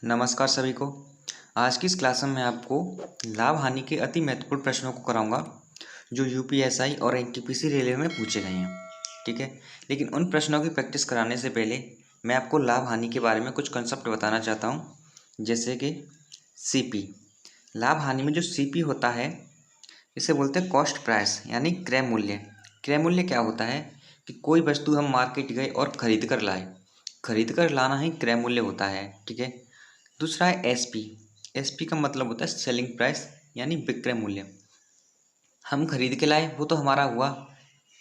नमस्कार सभी को। आज की इस क्लास में मैं आपको लाभ हानि के अति महत्वपूर्ण प्रश्नों को कराऊंगा जो यूपीएसआई और एनटीपीसी रेलवे में पूछे गए हैं। ठीक है, लेकिन उन प्रश्नों की प्रैक्टिस कराने से पहले मैं आपको लाभ हानि के बारे में कुछ कंसेप्ट बताना चाहता हूँ, जैसे कि सीपी। लाभ हानि में जो सीपी होता है इसे बोलते हैं कॉस्ट प्राइस, यानी क्रय मूल्य। क्रय मूल्य क्या होता है कि कोई वस्तु हम मार्केट गए और खरीद कर लाए, खरीद कर लाना ही क्रय मूल्य होता है। ठीक है। दूसरा है एसपी। एसपी का मतलब होता है सेलिंग प्राइस, यानी विक्रय मूल्य। हम खरीद के लाए वो तो हमारा हुआ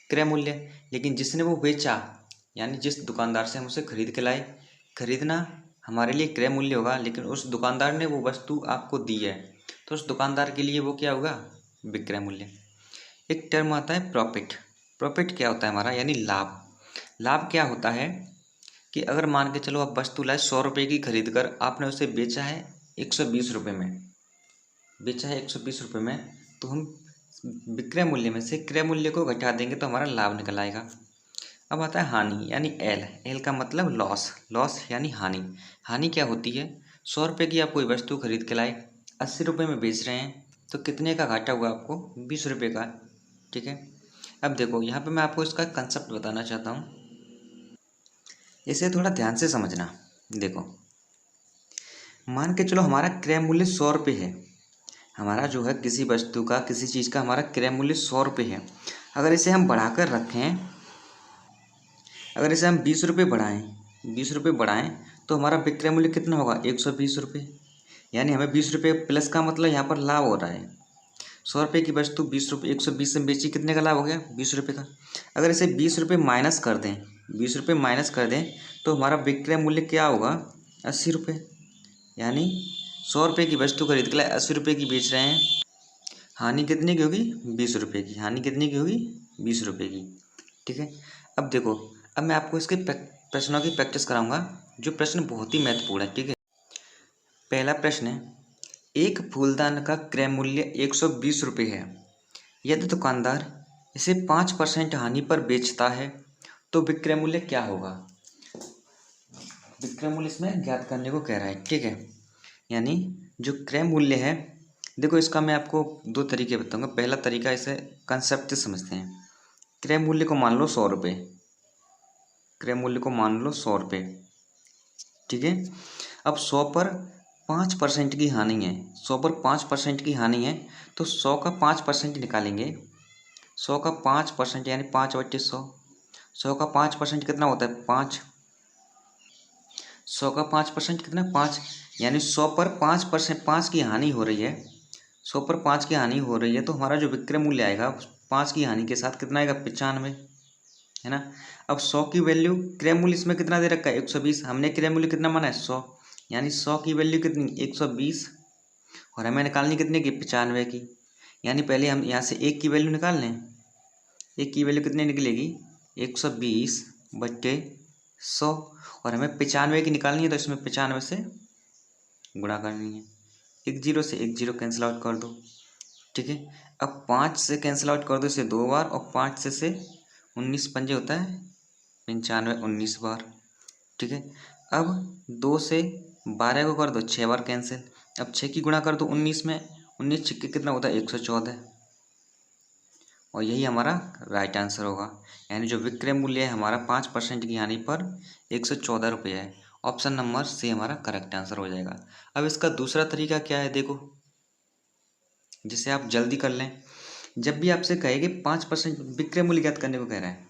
क्रय मूल्य, लेकिन जिसने वो बेचा, यानी जिस दुकानदार से हम उसे खरीद के लाए, खरीदना हमारे लिए क्रय मूल्य होगा, लेकिन उस दुकानदार ने वो वस्तु आपको दी है तो उस दुकानदार के लिए वो क्या होगा, विक्रय मूल्य। एक टर्म आता है प्रॉफिट। प्रॉफिट क्या होता है हमारा, यानी लाभ। लाभ क्या होता है कि अगर मान के चलो आप वस्तु लाए 100 रुपये की खरीद कर, आपने उसे बेचा है 120 रुपये में, बेचा है 120 रुपये में, तो हम विक्रय मूल्य में से क्रय मूल्य को घटा देंगे तो हमारा लाभ निकल आएगा। अब आता है हानि, यानी एल। एल का मतलब लॉस। लॉस यानी हानि। हानि क्या होती है, 100 रुपये की आप कोई वस्तु खरीद के लाए, 80 रुपये में बेच रहे हैं, तो कितने का घाटा हुआ आपको, 20 रुपये का। ठीक है। अब देखो यहाँ पे मैं आपको इसका कंसेप्ट बताना चाहता हूँ, इसे थोड़ा ध्यान से समझना। देखो, मान के चलो हमारा क्रय मूल्य 100 रुपये है। हमारा जो है किसी वस्तु का, किसी चीज़ का हमारा क्रय मूल्य 100 रुपये है। अगर इसे हम बढ़ाकर रखें, अगर इसे हम 20 रुपये बढ़ाएँ, 20 रुपये बढ़ाएँ, तो हमारा विक्रय मूल्य कितना होगा, 120 रुपये। यानी हमें 20 रुपये प्लस का मतलब यहाँ पर लाभ हो रहा है। 100 रुपये की वस्तु 20 रुपये, 120 में बेची, कितने का लाभ हो गया, 20 रुपये का। अगर इसे 20 रुपये माइनस कर दें, 20 रुपये माइनस कर दें, तो हमारा विक्रय मूल्य क्या होगा, 80 रुपये। यानी 100 रुपये की वस्तु खरीद के लाए, 80 रुपये की बेच रहे हैं, हानि कितने की होगी, 20 रुपये की। हानि कितने की होगी, 20 रुपये की। ठीक है। अब देखो, अब मैं आपको इसके प्रश्नों की प्रैक्टिस कराऊंगा, जो प्रश्न बहुत ही महत्वपूर्ण है। ठीक है। पहला प्रश्न है, एक फूलदान का क्रय मूल्य 120 रुपये है। यदि दुकानदार इसे 5% हानि पर बेचता है तो विक्रय मूल्य क्या होगा। विक्रय मूल्य इसमें ज्ञात करने को कह रहा है। ठीक है। यानी जो क्रय मूल्य है, देखो इसका मैं आपको दो तरीके बताऊंगा। पहला तरीका, इसे कंसेप्ट से समझते हैं। क्रय मूल्य को मान लो 100 रुपये, क्रय मूल्य को मान लो 100 रुपये। ठीक है। अब 100 पर 5% की हानि है, 100 पर 5% की हानि है, तो 100 का 5% निकालेंगे। 100 का 5% यानी 5/100। 100 का 5% कितना होता है, 5। 100 का 5% कितना, 5। यानी 100 पर 5%, 5 की हानि हो रही है। 100 पर 5 की हानि हो रही है, तो हमारा जो विक्रय मूल्य आएगा 5 की हानि के साथ कितना आएगा, 95, है ना। अब 100 की वैल्यू, क्रय मूल्य इसमें कितना दे रखा है, 120। हमने क्रय मूल्य कितना माना है, 100। यानी 100 की वैल्यू कितनी, 120, और हमें निकालनी कितने की, 95 की। यानी पहले हम यहाँ से एक की वैल्यू निकाल लें। एक की वैल्यू कितनी निकलेगी, 120/100, और हमें 95 की निकालनी है, तो इसमें 95 से गुणा करनी है। एक जीरो से एक जीरो कैंसिल आउट कर दो। ठीक है। अब 5 से कैंसिल आउट कर दो इसे 2 बार, और 5 से 19 पंजे होता है 95, 19 बार। ठीक है। अब 2 से 12 को कर दो 6 बार कैंसिल। अब 6 की गुणा कर दो 19 में, 19 छिक्के कितना होता है, 114, और यही हमारा राइट आंसर होगा। यानी जो विक्रय मूल्य है हमारा 5% की हानि पर 114 रुपये है। ऑप्शन नंबर सी हमारा करेक्ट आंसर हो जाएगा। अब इसका दूसरा तरीका क्या है, देखो, जिसे आप जल्दी कर लें। जब भी आपसे कहे कि 5% विक्रय मूल्य ज्ञात करने को कह रहा है,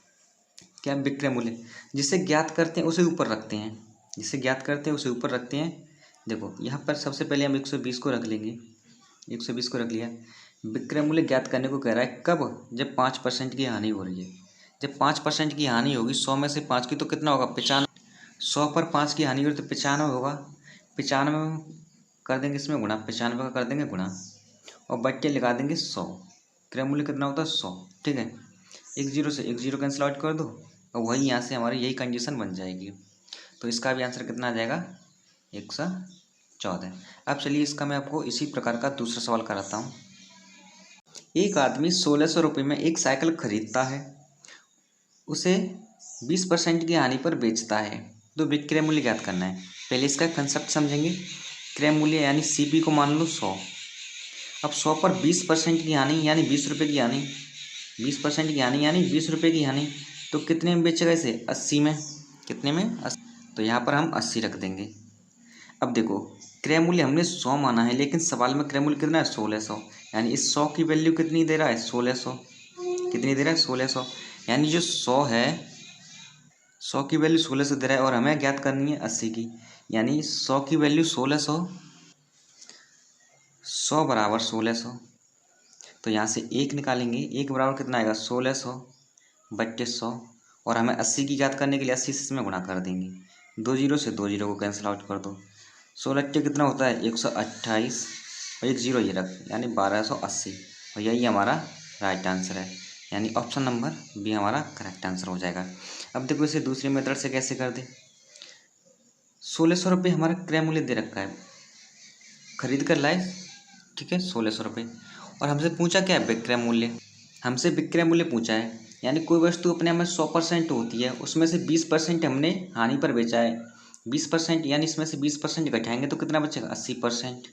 क्या विक्रय मूल्य जिसे ज्ञात करते हैं उसे ऊपर रखते हैं, जिसे ज्ञात करते हैं उसे ऊपर रखते हैं। देखो यहाँ पर सबसे पहले हम 120 को रख लेंगे, 120 को रख लिया। विक्रय मूल्य ज्ञात करने को कह रहा है कब, जब 5% की हानि हो रही है। जब 5% की हानि होगी 100 में से 5 की, तो कितना होगा, 95। 100 पर 5 की हानि होगी तो 95 होगा। 95 कर देंगे इसमें गुणा, 95 का कर देंगे गुणा, और बट्टे लगा देंगे 100। क्रय मूल्य कितना होता है, 100। ठीक है। एक जीरो से एक जीरो कैंसिल आउट कर दो, और वही यहाँ से हमारी यही कंडीशन बन जाएगी। तो इसका भी आंसर कितना आ जाएगा, 114। अब चलिए इसका मैं आपको इसी प्रकार का दूसरा सवाल कराता हूँ। एक आदमी 1600 रुपये में एक साइकिल खरीदता है, उसे 20% की हानि पर बेचता है, तो विक्रय मूल्य ज्ञात करना है। पहले इसका कंसेप्ट समझेंगे। क्रय मूल्य यानी CP को मान लो 100। अब 100 पर 20% की हानि यानी 20 रुपये की हानि, 20% की हानि यानी 20 रुपये की हानि, तो कितने में बेचेगा इसे? 80 में। कितने में? 80। तो यहाँ पर हम 80 रख देंगे। अब देखो, क्रय मूल्य हमने 100 माना है, लेकिन सवाल में क्रय मूल्य कितना है? 1600। यानी इस 100 की वैल्यू कितनी दे रहा है? 1600। कितनी दे रहा है? 1600। यानी जो 100 है, 100 की वैल्यू 1600 दे रहा है और हमें ज्ञात करनी है 80 की। यानी 100 की वैल्यू 1600, 100 बराबर 1600। तो यहाँ से 1 निकालेंगे, 1 बराबर कितना आएगा? 1600 बट्टे 100। और हमें 80 की ज्ञात करने के लिए 80 से इसमें गुणा कर देंगे। 2 जीरो से 2 जीरो को कैंसिल आउट कर दो। 16 कितना होता है? 128 और 1 जीरो ये रख, यानी 1280। और यही हमारा राइट आंसर है। यानी ऑप्शन नंबर बी हमारा करेक्ट आंसर हो जाएगा। अब देखो इसे दूसरी मेथड से कैसे कर दे। 1600 रुपये हमारा क्रय मूल्य दे रखा है, खरीद कर लाए, ठीक है, 1600 रुपये। और हमसे पूछा क्या है? विक्रय मूल्य। हमसे विक्रय मूल्य पूछा है, यानी कोई वस्तु अपने आप में 100% होती है, उसमें से 20% हमने हानि पर बेचा है। 20% यानी इसमें से 20% घटाएंगे तो कितना बचेगा? 80%।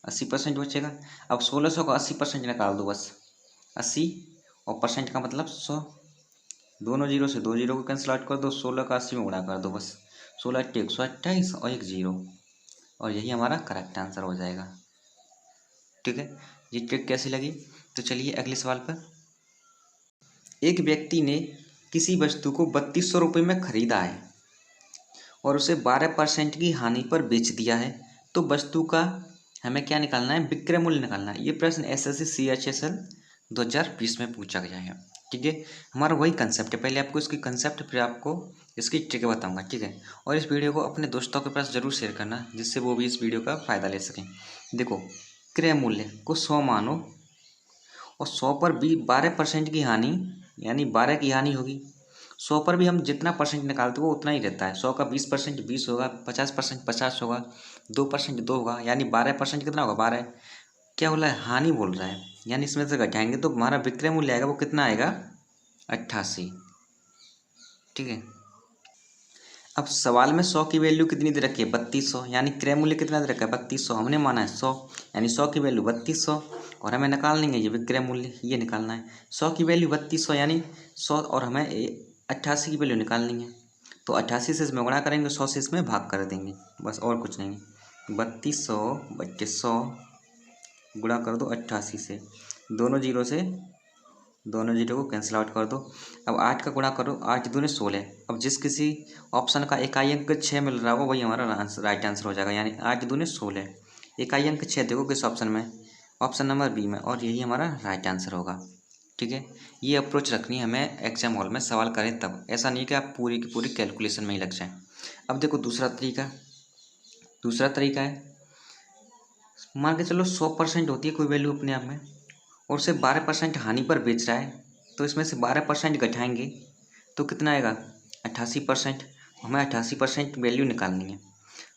80% बचेगा। अब 1600 का 80% निकाल दो बस। 80 और परसेंट का मतलब 100। दोनों जीरो से 2 जीरो को कैंसिल आउट कर दो। 16 का 80 में गुणा कर दो बस। 16 अट्ठे 128 और 1 जीरो, और यही हमारा करेक्ट आंसर हो जाएगा। ठीक है, ये ट्रिक कैसी लगी? तो चलिए अगले सवाल पर। एक व्यक्ति ने किसी वस्तु को 3200 रुपये में खरीदा है और उसे 12% की हानि पर बेच दिया है, तो वस्तु का हमें क्या निकालना है? विक्रय मूल्य निकालना है। ये प्रश्न SSC CHSL 2020 में पूछा गया है। ठीक है, हमारा वही कंसेप्ट है। पहले आपको इसकी कंसेप्ट, फिर आपको इसकी ट्रिक बताऊंगा। ठीक है, और इस वीडियो को अपने दोस्तों के पास जरूर शेयर करना, जिससे वो भी इस वीडियो का फ़ायदा ले सकें। देखो, क्रय मूल्य को 100 मानो और 100 पर भी 12% की हानि, यानी 12 की हानि होगी। 100 पर भी हम जितना परसेंट निकालते वो उतना ही रहता है। 100 का 20% 20 होगा, 50% 50 होगा, 2% 2 होगा, यानी 12% कितना होगा? 12। क्या बोला है? हानि बोल रहा है, यानी इसमें से घटाएंगे तो हमारा विक्रय मूल्य आएगा, वो कितना आएगा? 88। ठीक है, अब सवाल में 100 की वैल्यू कितनी दे रखी है? 3200। यानी क्रय मूल्य कितना दे रखा है? 3200। हमने माना है 100, यानी 100 की वैल्यू 3200, और हमें निकालनी है ये विक्रय मूल्य, ये निकालना है। 100 की वैल्यू 3200 यानी 100, और हमें 88 की वैल्यू निकालनी है। तो 88 से इसमें गुणा करेंगे, 100 से इसमें भाग कर देंगे, बस और कुछ नहीं। 3200 बट्टे 100 गुणा कर दो 88 से, दोनों जीरो से दोनों जीरो को कैंसिल आउट कर दो। अब 8 का गुणा करो, 8 दूनी 16। अब जिस किसी ऑप्शन का इकाई अंक 6 मिल रहा होगा वही हमारा राइट आंसर हो जाएगा। यानी 8 दूनी 16, इकाई अंक 6 देखो किस ऑप्शन में? ऑप्शन नंबर बी में, और यही हमारा राइट आंसर होगा। ठीक है, ये अप्रोच रखनी है हमें एग्जाम हॉल में सवाल करें तब। ऐसा नहीं कि आप पूरी की पूरी कैलकुलेशन में ही लग जाएं। अब देखो दूसरा तरीका है, मान के चलो 100% होती है कोई वैल्यू अपने आप में, और उसे 12% हानि पर बेच रहा है, तो इसमें से 12% घटाएंगे तो कितना आएगा? 88%। हमें 88% वैल्यू निकालनी है,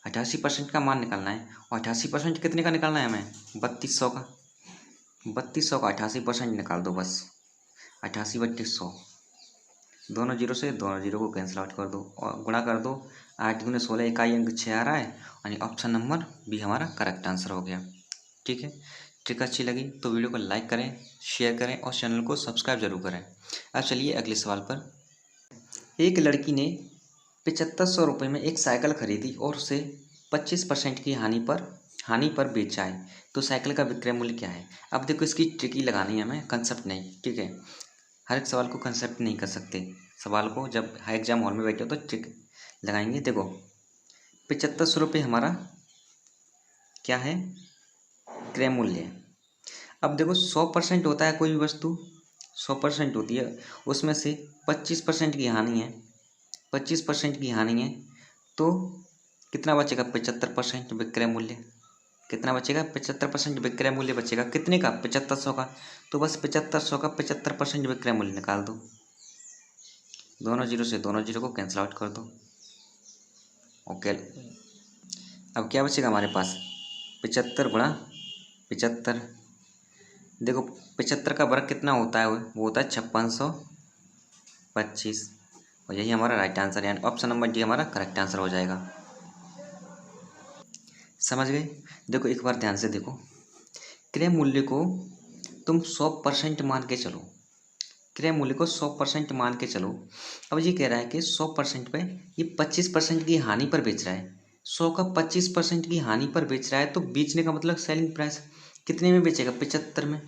88% का मान निकालना है। और 88% कितने का निकालना है हमें? 3200 का। 3200 का 88% निकाल दो बस। 88 बट्टे 100, दोनों जीरो से दोनों जीरो को कैंसिल आउट कर दो और गुणा कर दो। 8 दूनी 16, इकाई अंक 6 आ रहा है, यानी ऑप्शन नंबर बी हमारा करेक्ट आंसर हो गया। ठीक है, ट्रिक अच्छी लगी तो वीडियो को लाइक करें, शेयर करें और चैनल को सब्सक्राइब जरूर करें। अब चलिए अगले सवाल पर। एक लड़की ने 7500 रुपये में एक साइकिल खरीदी और उसे 25% की हानि पर बेचा है, तो साइकिल का विक्रय मूल्य क्या है? अब देखो इसकी ट्रिक ही लगानी है हमें, कंसेप्ट नहीं। ठीक है, हर एक सवाल को कंसेप्ट नहीं कर सकते। सवाल को जब एग्जाम हॉल में बैठे हो तो ट्रिक लगाएंगे। देखो 7500 रुपये हमारा क्या है? क्रय मूल्य है। अब देखो 100% होता है कोई भी वस्तु, 100% होती है, उसमें से 25% की हानि है, 25% की हानि है, तो कितना बचेगा? 75% विक्रय मूल्य। कितना बचेगा? 75% विक्रय मूल्य बचेगा। कितने का? 7500 का। तो बस 7500 का 75% विक्रय मूल्य निकाल दो, दोनों जीरो से दोनों जीरो को कैंसिल आउट कर दो। ओके, अब क्या बचेगा हमारे पास? 75 गुणा 75। देखो 75 का वर्ग कितना होता है? वो होता है 5625, और यही हमारा राइट आंसर है, यानी ऑप्शन नंबर डी हमारा करेक्ट आंसर हो जाएगा। समझ गए? देखो एक बार ध्यान से देखो, क्रय मूल्य को तुम 100% मान के चलो, क्रय मूल्य को 100% मान के चलो। अब ये कह रहा है कि 100% पे ये 25% की हानि पर बेच रहा है। 100 का 25% की हानि पर बेच रहा है, तो बेचने का मतलब सेलिंग प्राइस कितने में बेचेगा? 75 में।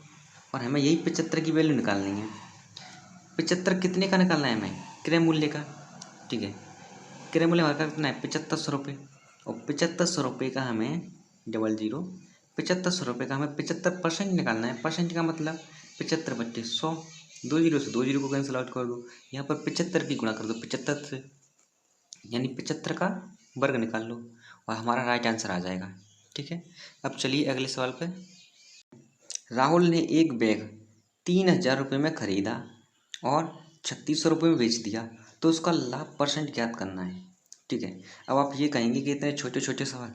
और हमें यही 75 की वैल्यू निकालनी है। 75 कितने का निकालना है हमें? क्रय मूल्य का। ठीक है, क्रय मूल्य हमारा कितना है? 7500 रुपये। और 7500 रुपये का हमें 00 7500 रुपये का हमें 75% निकालना है। परसेंट का मतलब 75 बट्टे 100, 20 से 20 को कैंसिल आउट कर दो। यहाँ पर 75 की गुणा कर दो 75 से, यानी 75 का वर्ग निकाल लो और हमारा राइट आंसर आ जाएगा। ठीक है, अब चलिए अगले सवाल पे। राहुल ने एक बैग 3000 रुपये में खरीदा और 3600 रुपये में बेच दिया, तो उसका लाभ परसेंट ज्ञात करना है। ठीक है, अब आप ये कहेंगे कि इतने छोटे छोटे सवाल,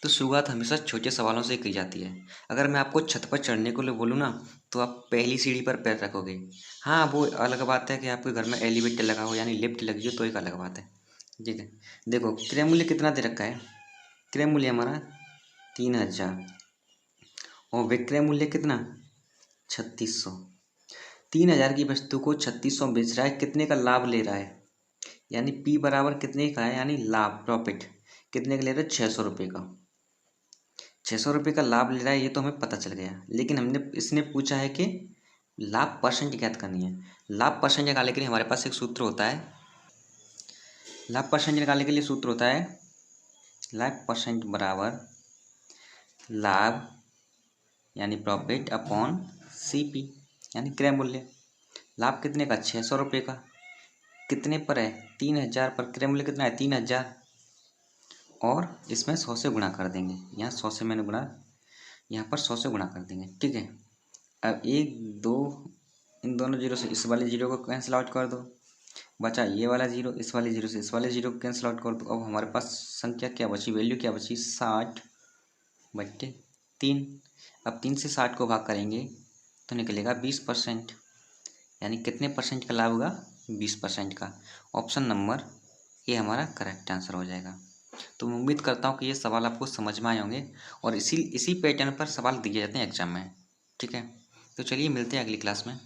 तो शुरुआत हमेशा छोटे सवालों से की जाती है। अगर मैं आपको छत पर चढ़ने को लिए बोलूँ ना, तो आप पहली सीढ़ी पर पैर रखोगे। हाँ, वो अलग बात है कि आपके घर में एलिवेटर लगा हो, यानी लिफ्ट लगी हो, तो एक अलग बात है। ठीक है, देखो क्रय मूल्य कितना दे रखा है? क्रय मूल्य हमारा 3000 और विक्रय मूल्य कितना? 3600। 3000 की वस्तु को 3600 बेच रहा है, कितने का लाभ ले रहा है? यानी P बराबर कितने का है? यानी लाभ, प्रॉफिट कितने का ले रहा है? 600 रुपये का। 600 रुपये का लाभ ले रहा है, ये तो हमें पता चल गया। लेकिन इसने पूछा है कि लाभ परसेंट ज्ञात करनी है। लाभ परसेंट निकालने के लिए हमारे पास एक सूत्र होता है। लाभ परसेंट निकालने के लिए सूत्र होता है लाभ परसेंट बराबर लाभ यानी प्रॉफिट अपॉन CP यानी क्रय मूल्य। लाभ कितने का? 600 रुपये का। कितने पर है? 3000 पर। क्रय मूल्य कितना है? 3000 और इसमें 100 से गुणा कर देंगे। यहाँ 100 से मैंने गुणा, यहाँ पर 100 से गुणा कर देंगे। ठीक है, अब 1 2 इन दोनों जीरो से इस वाले जीरो को कैंसिल आउट कर दो, बचा ये वाला जीरो, इस वाले जीरो से इस वाले जीरो को कैंसिल आउट कर दो। अब हमारे पास संख्या क्या बची? वैल्यू क्या बची? 60 बट्टे 3। अब 3 से 60 को भाग करेंगे तो निकलेगा 20%, यानी कितने परसेंट का लाभ होगा? 20% का। ऑप्शन नंबर ये हमारा करेक्ट आंसर हो जाएगा। तो मैं उम्मीद करता हूँ कि ये सवाल आपको समझ में आए होंगे और इसी पैटर्न पर सवाल दिए जाते हैं एग्जाम में। ठीक है, तो चलिए मिलते हैं अगली क्लास में।